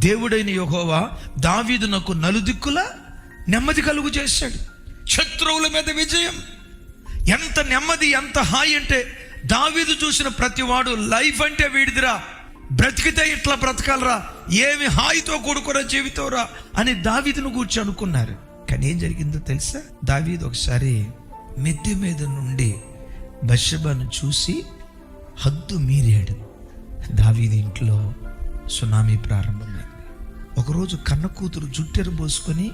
దేవుడైన యెహోవా దావీదునకు నలుదిక్కులా నెమ్మది కలుగు చేశాడు. శత్రువుల మీద విజయం. ఎంత నెమ్మది, ఎంత హాయి అంటే దావీదు చూసిన ప్రతివాడు లైఫ్ అంటే వీడిదిరా, బ్రతికితే ఇట్లా బ్రతకాలరా, ఏమి హాయితో కూడుకున్న జీవితంరా అని దావీదును గూర్చి అనుకున్నారు. కానీ ఏం జరిగిందో తెలుసా? దావీదు ఒకసారి మిద్దె మీద నుండి బత్షెబను చూసి హద్దు మీరాడు. దావీదు ఇంట్లో సునామీ ప్రారంభమైంది. ఒకరోజు కన్న కూతురు జుట్టెరు పోసుకొని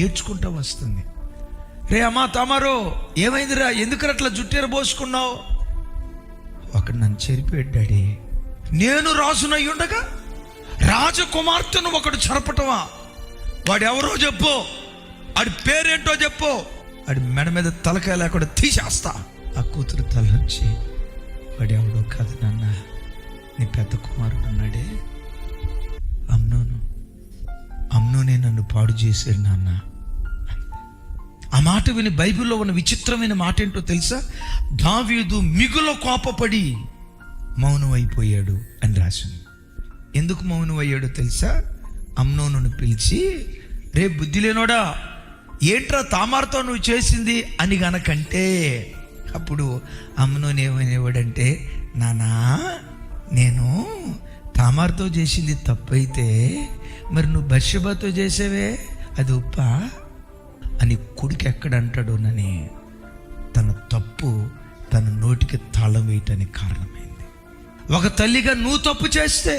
ఏడ్చుకుంటూ వస్తుంది. రే అమ్మా తామారో, ఏమైందిరా, ఎందుకు అట్లా జుట్టెరు పోసుకున్నావు? ఒకడు నన్ను చెరిపోయాడు డాడీ. నేను రాజునై ఉండగా రాజకుమార్తెను ఒకడు చెరపటమా? వాడు ఎవరో చెప్పు, వాడి పేరేంటో చెప్పు, వాడి మెడ మీద తలకాయ లేకుండా తీసేస్తా. ఆ కూతురు తలొచ్చి, వాడు ఎవడో కాదు నాన్న, నీ పెద్ద కుమారుడు ఉన్నాడే అమ్నోనే నన్ను పాడు చేశాడు నాన్న. ఆ మాట విని బైబిల్లో ఉన్న విచిత్రమైన మాట ఏంటో తెలుసా? దావీదు మిగుల కోపపడి మౌనం అయిపోయాడు అని రాసింది. ఎందుకు మౌనం అయ్యాడో తెలుసా? అమ్నోనును పిలిచి, రే బుద్ధి లేనోడా, ఏంట్రా తామార్తో నువ్వు చేసింది అని గనకంటే, అప్పుడు అమ్నోను ఏమనేవాడంటే, నానా నేను తామార్తో చేసింది తప్పైతే మరి నువ్వు బత్షెబతో చేసేవే, అది ఉప్ప అని కొడుకు ఎక్కడంటాడోనని తన తప్పు తన నోటికి తాళం వేయటానికి కారణమైంది. ఒక తల్లిగా నువ్వు తప్పు చేస్తే,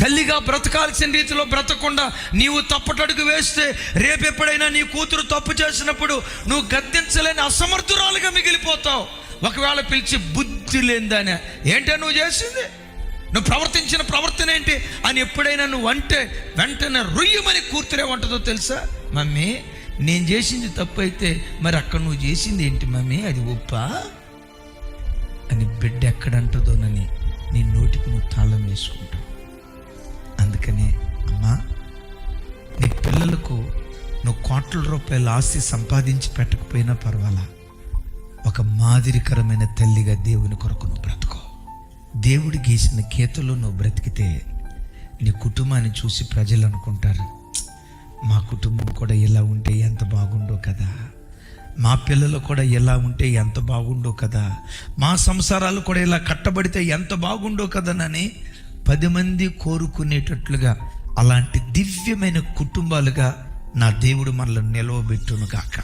తల్లిగా బ్రతకాల్సిన రీతిలో బ్రతకుండా నీవు తప్పటడుగు వేస్తే, రేపెప్పుడైనా నీ కూతురు తప్పు చేసినప్పుడు నువ్వు గద్దించలేని అసమర్థురాలుగా మిగిలిపోతావు. ఒకవేళ పిలిచి బుద్ధి లేనిదానే, ఏంటో నువ్వు చేసింది, నువ్వు ప్రవర్తించిన ప్రవర్తన ఏంటి అని ఎప్పుడైనా నువ్వు అంటే వెంటనే రుయ్యమని కూతురేమంటుందో తెలుసా? మమ్మీ నేను చేసింది తప్పు అయితే మరి అక్కడ నువ్వు చేసింది ఏంటి మమ్మీ, అది ఒప్పా అని బిడ్డ ఎక్కడంటుందోనని నీ నోటికి నువ్వు తాళం వేసుకుంటావు. అందుకనే అమ్మా, నీ పిల్లలకు నువ్వు కోట్ల రూపాయల ఆస్తి సంపాదించి పెట్టకపోయినా పర్వాలా, ఒక మాదిరికరమైన తల్లిగా దేవుని కొరకు నువ్వు బ్రతుకో. దేవుడు గీసిన గీతలో నువ్వు బ్రతికితే నీ కుటుంబాన్ని చూసి ప్రజలు అనుకుంటారు, మా కుటుంబం కూడా ఎలా ఉంటే ఎంత బాగుండో కదా, మా పిల్లలు కూడా ఎలా ఉంటే ఎంత బాగుండో కదా, మా సంసారాలు కూడా ఇలా కట్టబడితే ఎంత బాగుండో కదనని 10 మంది కోరుకునేటట్లుగా అలాంటి దివ్యమైన కుటుంబాలుగా నా దేవుడు మనల్ని నిలవబెట్టును గాక.